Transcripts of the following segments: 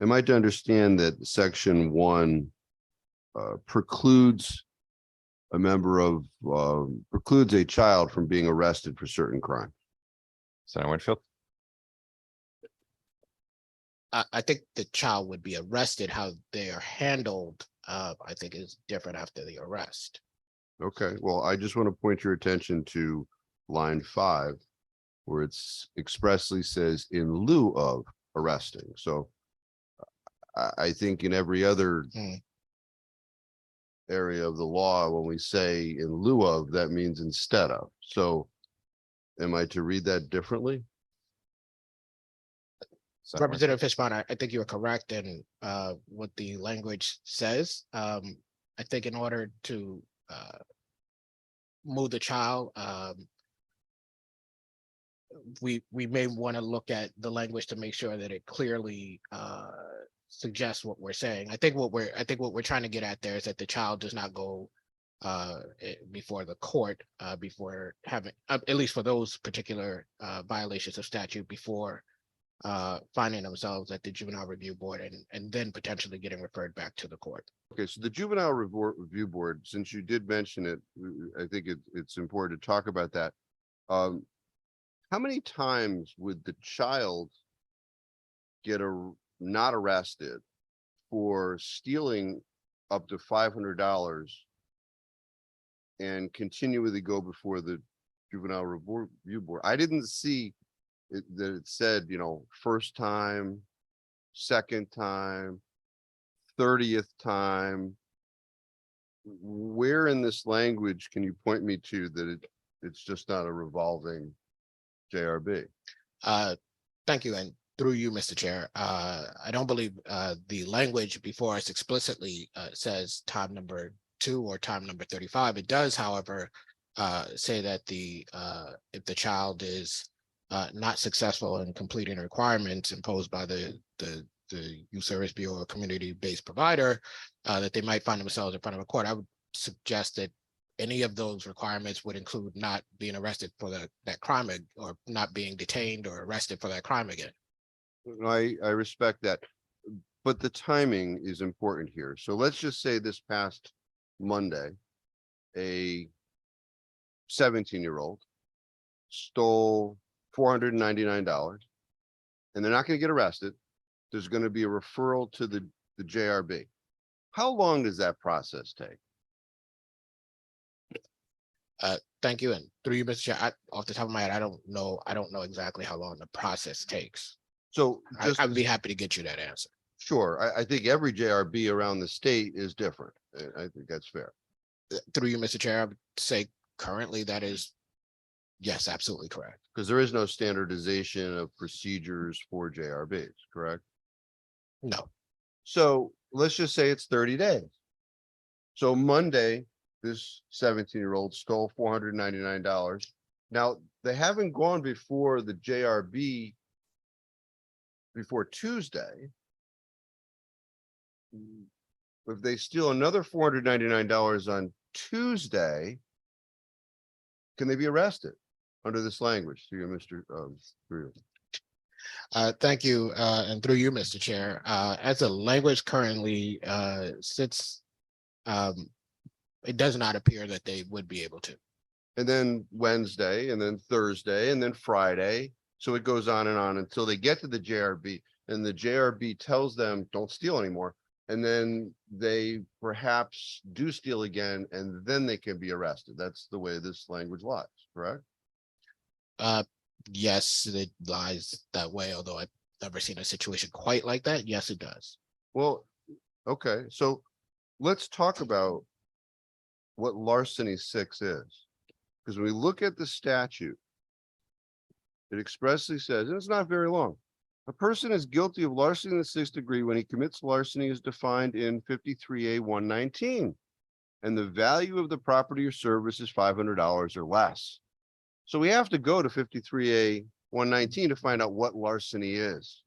am I to understand that section 1 precludes a member of, precludes a child from being arrested for certain crimes? Senator Winfield? I think the child would be arrested. How they are handled, I think, is different after the arrest. Okay, well, I just want to point your attention to line 5, where it's expressly says in lieu of arresting. So I think in every other area of the law, when we say in lieu of, that means instead of. So am I to read that differently? Representative Fishbone, I think you're correct in what the language says. I think in order to move the child, we may want to look at the language to make sure that it clearly suggests what we're saying. I think what we're trying to get at there is that the child does not go before the court before having, at least for those particular violations of statute, before finding themselves at the Juvenile Review Board and then potentially getting referred back to the court. Okay, so the Juvenile Review Board, since you did mention it, I think it's important to talk about that. How many times would the child get not arrested for stealing up to $500 and continually go before the Juvenile Review Board? I didn't see that it said, first time, second time, 30th time. Where in this language can you point me to that it's just not a revolving JRB? Thank you, and through you, Mr. Chair. I don't believe the language before us explicitly says time number 2 or time number 35. It does, however, say that if the child is not successful in completing requirements imposed by the Youth Service Bureau or community-based provider, that they might find themselves in front of a court. I would suggest that any of those requirements would include not being arrested for that crime, or not being detained or arrested for that crime again. I respect that, but the timing is important here. So let's just say this past Monday, a 17-year-old stole $499, and they're not going to get arrested. There's going to be a referral to the JRB. How long does that process take? Thank you, and through you, Mr. Chair, off the top of my head, I don't know exactly how long the process takes. So I'd be happy to get you that answer. Sure. I think every JRB around the state is different. I think that's fair. Through you, Mr. Chair, I would say currently that is, yes, absolutely correct. Because there is no standardization of procedures for JRBs, correct? No. So let's just say it's 30 days. So Monday, this 17-year-old stole $499. Now, they haven't gone before the JRB before Tuesday. If they steal another $499 on Tuesday, can they be arrested under this language? To you, Mr. Thank you, and through you, Mr. Chair. As the language currently sits, it does not appear that they would be able to. And then Wednesday, and then Thursday, and then Friday. So it goes on and until they get to the JRB, and the JRB tells them, don't steal anymore. And then they perhaps do steal again, and then they can be arrested. That's the way this language lies, correct? Yes, it lies that way, although I've never seen a situation quite like that. Yes, it does. Well, okay, so let's talk about what larceny 6 is. Because when we look at the statute, it expressly says, and it's not very long, a person is guilty of larceny in the 6th degree when he commits larceny as defined in 53A 119, and the value of the property or service is $500 or less. So we have to go to 53A 119 to find out what larceny is.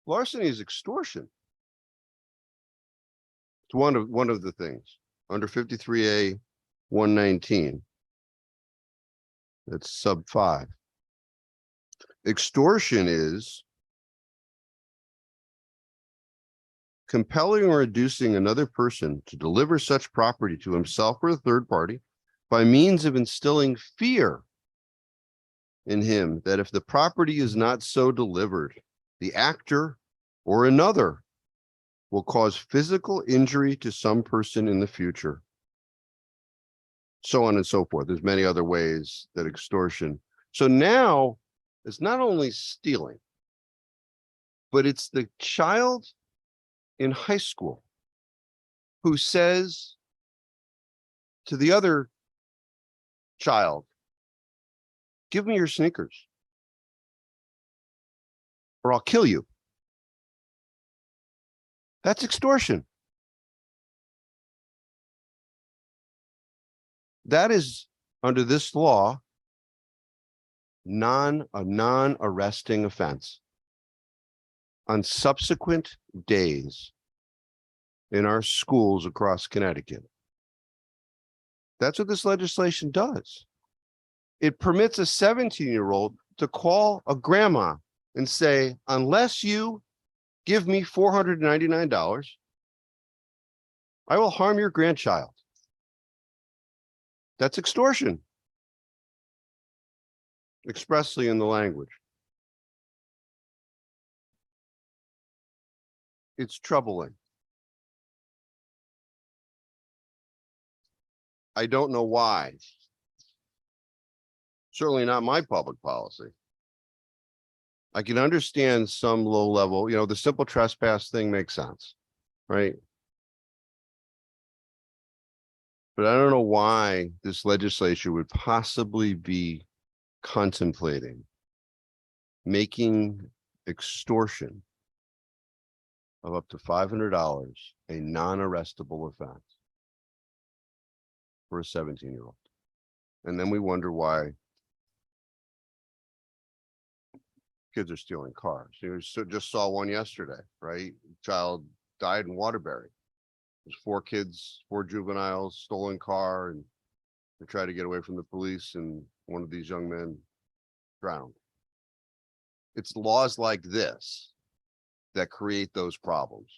Larceny is extortion. It's one of the things under 53A 119. That's sub 5. Extortion is compelling or inducing another person to deliver such property to himself or a third party by means of instilling fear in him that if the property is not so delivered, the actor or another will cause physical injury to some person in the future. So on and so forth. There's many other ways that extortion. So now it's not only stealing, but it's the child in high school who says to the other child, give me your sneakers or I'll kill you. That's extortion. That is, under this law, a non-arresting offense. On subsequent days in our schools across Connecticut. That's what this legislation does. It permits a 17-year-old to call a grandma and say, unless you give me $499, I will harm your grandchild. That's extortion. Expressly in the language. It's troubling. I don't know why. Certainly not my public policy. I can understand some low level, the simple trespass thing makes sense, right? But I don't know why this legislature would possibly be contemplating making extortion of up to $500 a non-arrestable offense for a 17-year-old. And then we wonder why kids are stealing cars. You just saw one yesterday, right? Child died in Waterbury. There's 4 kids, 4 juveniles, stolen car, and they tried to get away from the police, and one of these young men drowned. It's laws like this that create those problems.